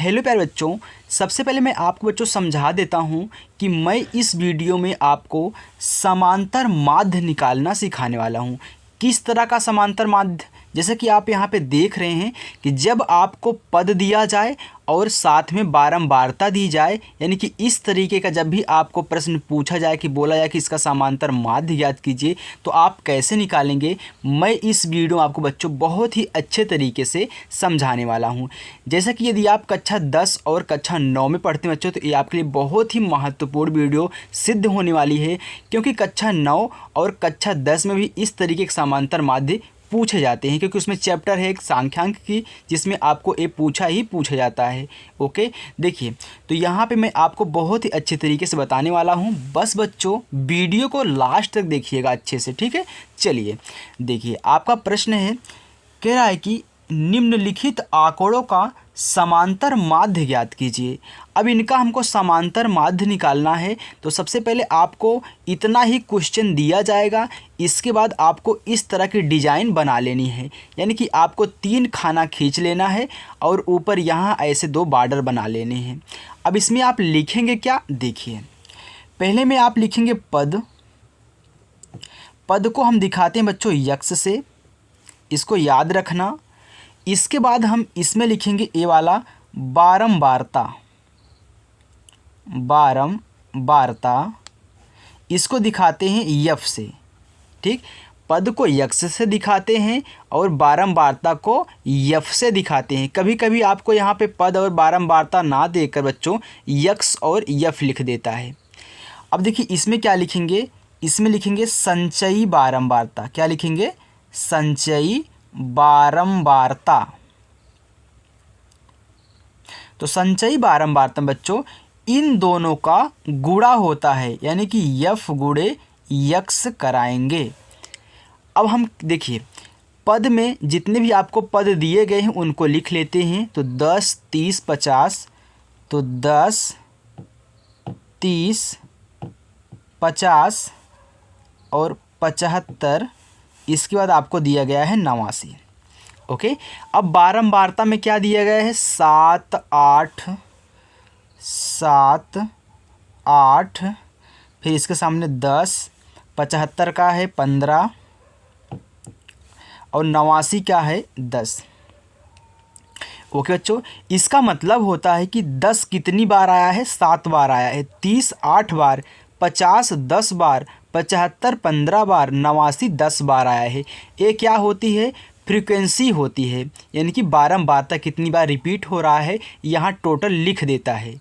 Hello प्यारे बच्चों, सबसे पहले मैं आपको बच्चों समझा देता हूं कि मैं इस वीडियो में आपको समांतर माध्य निकालना सिखाने वाला हूं। किस तरह का समांतर माध्य? जैसे कि आप यहाँ पे देख रहे हैं कि जब आपको पद दिया जाए और साथ में बारंबारता दी जाए, यानी कि इस तरीके का जब भी आपको प्रश्न पूछा जाए कि बोला जाए कि इसका समांतर माध्य ज्ञात कीजिए, तो आप कैसे निकालेंगे, मैं इस वीडियो में आपको बच्चों बहुत ही अच्छे तरीके से समझाने वाला हूं। जैसे कि यदि आप कक्षा 10 और कक्षा 9 में पढ़ते हैं बच्चों, तो ये आपके लिए बहुत ही महत्वपूर्ण वीडियो सिद्ध होने वाली है, क्योंकि कक्षा 9 और कक्षा 10 में भी इस तरीके के समांतर माध्य पूछे जाते हैं, क्योंकि उसमें चैप्टर है एक सांख्यांक की, जिसमें आपको ये पूछा जाता है। ओके, देखिए, तो यहाँ पे मैं आपको बहुत ही अच्छे तरीके से बताने वाला हूँ। बस बच्चों वीडियो को लास्ट तक देखिएगा अच्छे से, ठीक है। चलिए देखिए, आपका प्रश्न है, कह रहा है कि निम्नलिखित आंकड़ों का समांतर माध्य ज्ञात कीजिए। अब इनका हमको समांतर माध्य निकालना है, तो सबसे पहले आपको इतना ही क्वेश्चन दिया जाएगा। इसके बाद आपको इस तरह की डिज़ाइन बना लेनी है, यानी कि आपको 3 खाना खींच लेना है और ऊपर यहाँ ऐसे 2 बॉर्डर बना लेने हैं। अब इसमें आप लिखेंगे क्या, देखिए, पहले में आप लिखेंगे पद को हम दिखाते हैं बच्चों यक्ष से, इसको याद रखना। इसके बाद हम इसमें लिखेंगे ये वाला बारंबारता, इसको दिखाते हैं यफ से, ठीक। पद को यक्ष से दिखाते हैं और बारंबारता को यफ से दिखाते हैं। कभी कभी आपको यहाँ पे पद और बारंबारता ना देकर बच्चों यक्ष और यफ लिख देता है। अब देखिए इसमें क्या लिखेंगे, इसमें लिखेंगे संचयी बारंबारता। क्या लिखेंगे? संचयी बारंबारता। तो संचयी बारंबारता बच्चों इन दोनों का गुणा होता है, यानी कि यफ गुणे यक्ष कराएंगे। अब हम देखिए पद में जितने भी आपको पद दिए गए हैं उनको लिख लेते हैं। तो 10, 30, 50, तो 10, 30, 50 और 75। इसके बाद आपको दिया गया है 89। ओके, अब बारंबारता में क्या दिया गया है? 7, 8, फिर इसके सामने 10, 75 का है 15 और 89 क्या है 10। ओके बच्चों, इसका मतलब होता है कि 10 कितनी बार आया है? 7 बार आया है। 30 8 बार, 50 10 बार, 75 15 बार, 89 10 बार आया है। ये क्या होती है? फ्रीक्वेंसी होती है, यानी कि बारंबारता कितनी बार रिपीट हो रहा है यहाँ टोटल लिख देता है।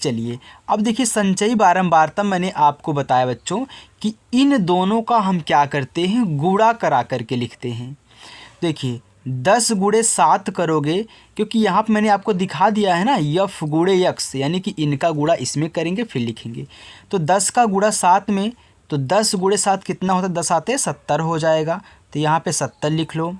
चलिए अब देखिए संचयी बारंबारता मैंने आपको बताया बच्चों कि इन दोनों का हम क्या करते हैं? गुणा करा करके लिखते हैं। देखिए 10 गुणे 7 करोगे, क्योंकि यहाँ पर मैंने आपको दिखा दिया है ना यफ गुणे यक्ष, यानी कि इनका गुणा इसमें करेंगे फिर लिखेंगे। तो 10 का गुणा 7 में, तो 10 गुणे 7 कितना होता है? 10 आते 70 हो जाएगा, तो यहाँ पे 70 लिख लो।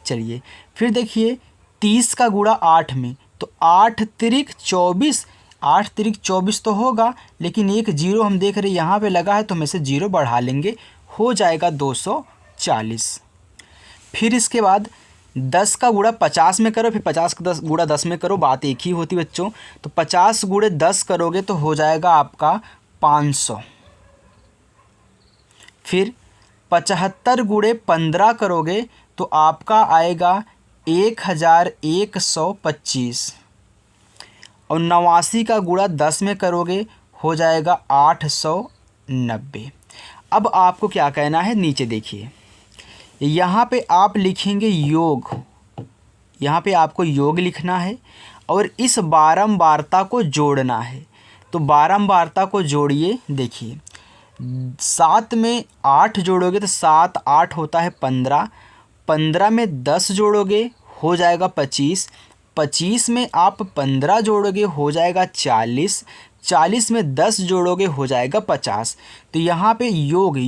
चलिए फिर देखिए 30 का गुणा 8 में, तो 8 तिरिक 24, 8 तिरिक 24 तो होगा, लेकिन एक जीरो हम देख रहे हैं यहाँ पे लगा है, तो हम इसे जीरो बढ़ा लेंगे, हो जाएगा 240। फिर इसके बाद 10 का गुणा 50 में करो, फिर 50 का 10 गुणा 10 में करो, बात एक ही होती बच्चों। तो 50 गुणे 10 करोगे तो हो जाएगा आपका 500। फिर 75 गुणे 15 करोगे तो आपका आएगा 1125 और 89 का गुणा 10 में करोगे हो जाएगा 890। अब आपको क्या कहना है? नीचे देखिए, यहाँ पे आप लिखेंगे योग, यहाँ पे आपको योग लिखना है और इस बारंबारता को जोड़ना है। तो बारंबारता को जोड़िए। देखिए 7 में 8 जोड़ोगे तो 7 8 होता है 15, 15 में 10 जोड़ोगे हो जाएगा 25, 25 में आप 15 जोड़ोगे हो जाएगा 40, 40 में 10 जोड़ोगे हो जाएगा 50। तो यहाँ पे योग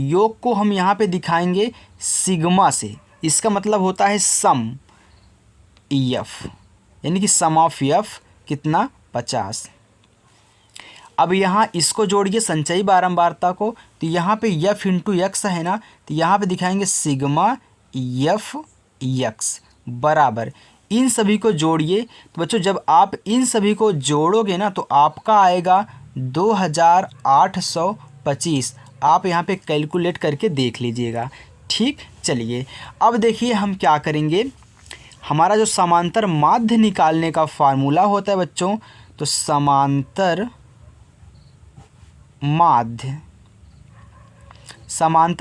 को हम यहाँ पे दिखाएंगे सिग्मा से। इसका मतलब होता है सम यफ, यानी कि सम ऑफ यफ कितना? 50। अब यहाँ इसको जोड़िए संचयी बारंबारता को, तो यहाँ पे यफ इंटू यक्स है ना, तो यहाँ पे दिखाएंगे सिग्मा यफ यक्स बराबर इन सभी को जोड़िए। तो बच्चों जब आप इन सभी को जोड़ोगे ना तो आपका आएगा 2825। आप यहाँ पे कैलकुलेट करके देख लीजिएगा। ठीक, चलिए अब देखिए हम क्या करेंगे। हमारा जो समांतर माध्य निकालने का फार्मूला होता है बच्चों, तो समांतर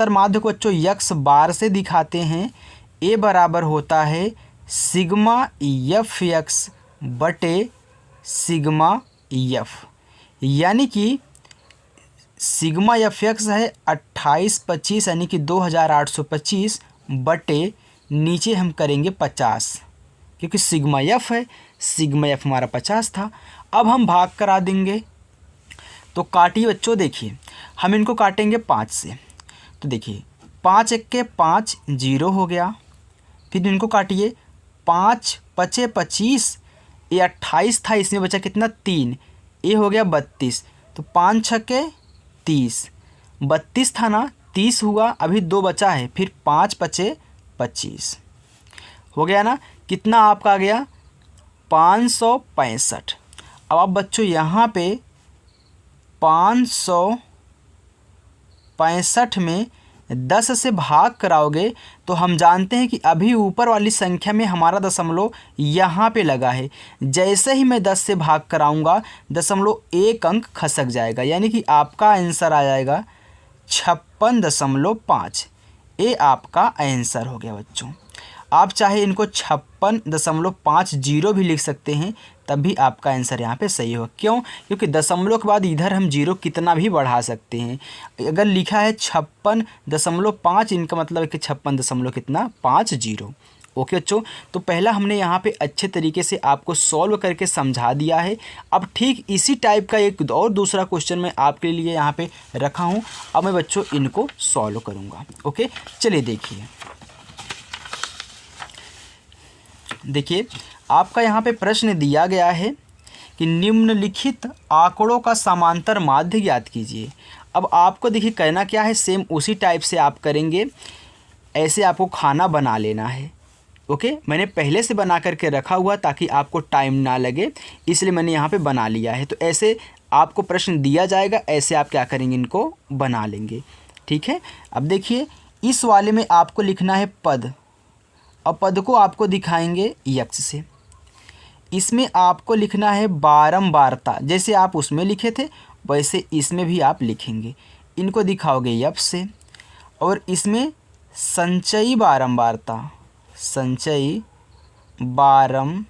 माध्य को बच्चों यक्स बार से दिखाते हैं। ए बराबर होता है सिग्मा एफ एक्स बटे सिग्मा एफ, यानी कि सिग्मा एफ एक्स है 2825 यानी कि 2825 बटे नीचे हम करेंगे 50, क्योंकि सिग्मा एफ है, सिग्मा एफ हमारा 50 था। अब हम भाग करा देंगे। तो काटिए बच्चों, देखिए हम इनको काटेंगे 5 से। तो देखिए 5 एक के 5 0 हो गया। फिर इनको काटिए, 5 पचे 25, ये 28 था, इसमें बचा कितना 3, ये हो गया 32। तो 5 छके 30, 32 था ना, 30 हुआ, अभी 2 बचा है, फिर 5 पचे 25 हो गया ना। कितना आपका आ गया 565। अब आप बच्चों यहाँ पे 565 में 10 से भाग कराओगे तो हम जानते हैं कि अभी ऊपर वाली संख्या में हमारा दशमलव यहाँ पे लगा है। जैसे ही मैं 10 से भाग कराऊंगा 0.1 अंक खसक जाएगा, यानी कि आपका आंसर आ जाएगा 56.5। ये आपका आंसर हो गया बच्चों। आप चाहे इनको 56.50 भी लिख सकते हैं, तब भी आपका आंसर यहाँ पे सही हो। क्यों? क्योंकि दशमलव के बाद इधर हम 0 कितना भी बढ़ा सकते हैं। अगर लिखा है 56.5, इनका मतलब है कि 56.50। ओके बच्चों, तो पहला हमने यहाँ पे अच्छे तरीके से आपको सॉल्व करके समझा दिया है। अब ठीक इसी टाइप का एक और दूसरा क्वेश्चन मैं आपके लिए यहाँ पे रखा हूँ। अब मैं बच्चों इनको सॉल्व करूँगा। ओके, चलिए देखिए आपका यहाँ पे प्रश्न दिया गया है कि निम्नलिखित आंकड़ों का समांतर माध्य ज्ञात कीजिए। अब आपको देखिए करना क्या है, सेम उसी टाइप से आप करेंगे। ऐसे आपको खाना बना लेना है। ओके, मैंने पहले से बना करके रखा हुआ ताकि आपको टाइम ना लगे, इसलिए मैंने यहाँ पे बना लिया है। तो ऐसे आपको प्रश्न दिया जाएगा, ऐसे आप क्या करेंगे, इनको बना लेंगे। ठीक है, अब देखिए इस वाले में आपको लिखना है पद, और पद को आपको दिखाएंगे यक्स से। इसमें आपको लिखना है बारंबारता, जैसे आप उसमें लिखे थे वैसे इसमें भी आप लिखेंगे। इनको दिखाओगे यफ से, और इसमें संचयी बारंबारता, संचयी बारंबारता,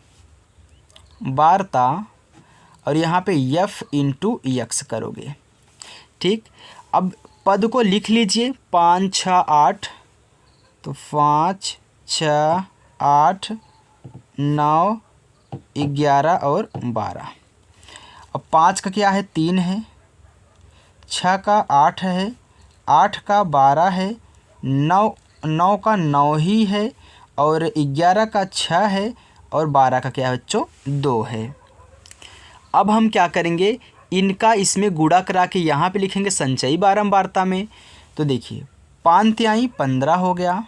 और यहाँ पे यफ इंटू यक्स करोगे। ठीक, अब पद को लिख लीजिए 5 6 8, तो 5 6 8 9 11 और 12। अब 5 का क्या है 3 है, 6 का 8 है, 8 का 12 है, 9 का 9 ही है, और 11 का 6 है, और 12 का क्या है बच्चों 2 है। अब हम क्या करेंगे, इनका इसमें गुणा करा के यहाँ पे लिखेंगे संचयी बारंबारता में। तो देखिए 5 तिहाई 15 हो गया,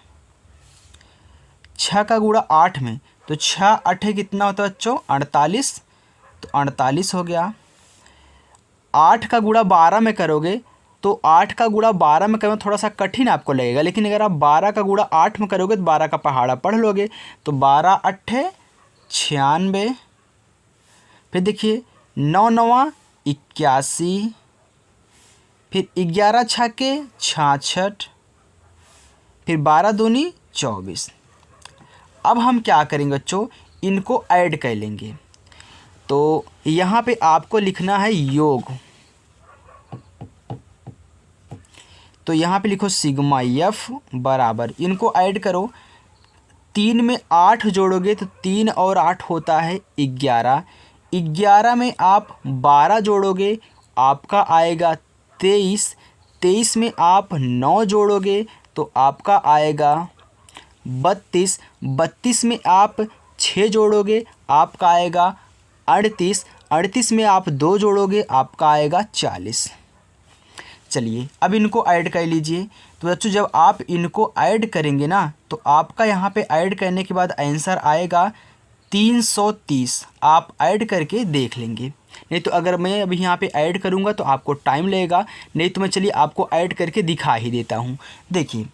6 का गुणा 8 में, तो 6 8 कितना होता है बच्चों 48, तो 48 हो गया। 8 का गुणा 12 में करोगे तो 8 का गुणा 12 में करोगे थोड़ा सा कठिन आपको लगेगा, लेकिन अगर आप 12 का गुणा 8 में करोगे तो 12 का पहाड़ा पढ़ लोगे। तो 12 8 96, फिर देखिए 9 9 81, फिर 11 6 66, फिर 12 दूनी 24। अब हम क्या करेंगे बच्चों, इनको ऐड कर लेंगे। तो यहाँ पे आपको लिखना है योग, तो यहाँ पे लिखो सिग्मा एफ बराबर, इनको ऐड करो। 3 में 8 जोड़ोगे तो 3 और 8 होता है 11, 11 में आप 12 जोड़ोगे आपका आएगा 23, 23 में आप 9 जोड़ोगे तो आपका आएगा 32, 32 में आप 6 जोड़ोगे आपका आएगा 38, 38 में आप 2 जोड़ोगे आपका आएगा 40। चलिए अब इनको ऐड कर लीजिए। तो बच्चों जब आप इनको ऐड करेंगे ना तो आपका यहाँ पे ऐड करने के बाद आंसर आएगा 330 आप ऐड करके देख लेंगे। नहीं तो अगर मैं अभी यहाँ पे ऐड करूँगा तो आपको टाइम लगेगा, नहीं तो मैं चलिए आपको ऐड करके दिखा ही देता हूँ। देखिए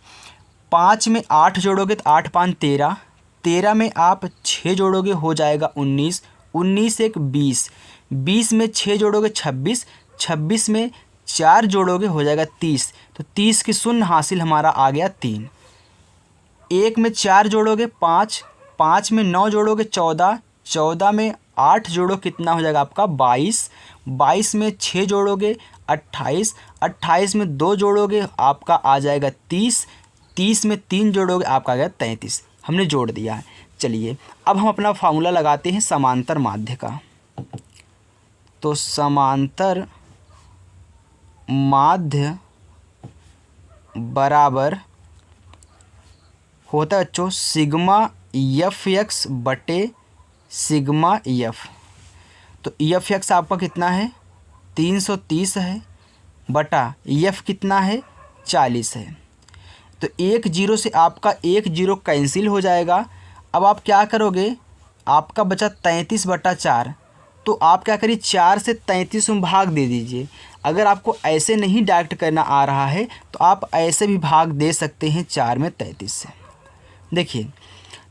5 में 8 जोड़ोगे तो 8 5 13, 13 में आप 6 जोड़ोगे हो जाएगा 19, 19 एक 20, 20 में 6 जोड़ोगे 26, 26 में 4 जोड़ोगे हो जाएगा 30, तो 30 की शून्य हासिल हमारा आ गया 3। 1 में 4 जोड़ोगे 5, 5 में 9 जोड़ोगे 14, 14 में 8 जोड़ो कितना हो जाएगा आपका 22, 22 में 6 जोड़ोगे 28, 28 में 2 जोड़ोगे आपका आ जाएगा 30, 30 में 3 जोड़ोगे आपका आ गया 33। हमने जोड़ दिया है। चलिए अब हम अपना फार्मूला लगाते हैं समांतर माध्य का। तो समांतर माध्य बराबर होता है बच्चों सिग्मा एफ एक्स बटे सिग्मा एफ। तो एफ एक्स आपका कितना है 330 है, बटा एफ कितना है 40 है। तो 1 0 से आपका 1 0 कैंसिल हो जाएगा। अब आप क्या करोगे, आपका बचा 33 बटा 4, तो आप क्या करिए 4 से 33 में भाग दे दीजिए। अगर आपको ऐसे नहीं डायरेक्ट करना आ रहा है तो आप ऐसे भी भाग दे सकते हैं 4 में 33 से। देखिए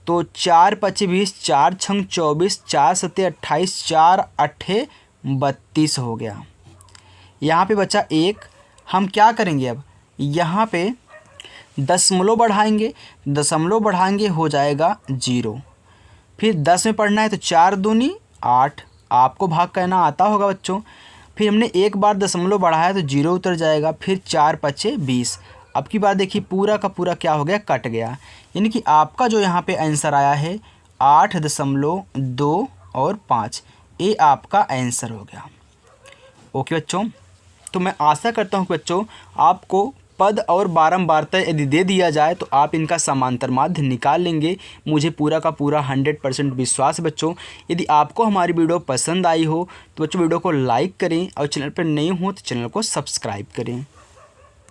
तो 4 5 20, 4 6 24, 4 7 28, 4 8 32 हो गया। यहाँ पे बचा 1। हम क्या करेंगे अब यहाँ पे दशमलव बढ़ाएंगे हो जाएगा 0। फिर 10 में पढ़ना है तो 4 दूनी 8, आपको भाग करना आता होगा बच्चों। फिर हमने एक बार दशमलव बढ़ाया तो 0 उतर जाएगा। फिर 4 5 20। अब की बात देखिए पूरा का पूरा क्या हो गया कट गया, यानी कि आपका जो यहाँ पे आंसर आया है 8.2 और 5, ये आपका आंसर हो गया। ओके बच्चों, तो मैं आशा करता हूँ कि बच्चों आपको पद और बारंबारता यदि दे दिया जाए तो आप इनका समांतर माध्य निकाल लेंगे। मुझे पूरा का पूरा 100% विश्वास है बच्चों। यदि आपको हमारी वीडियो पसंद आई हो तो बच्चों वीडियो को लाइक करें और चैनल पर नए हो तो चैनल को सब्सक्राइब करें।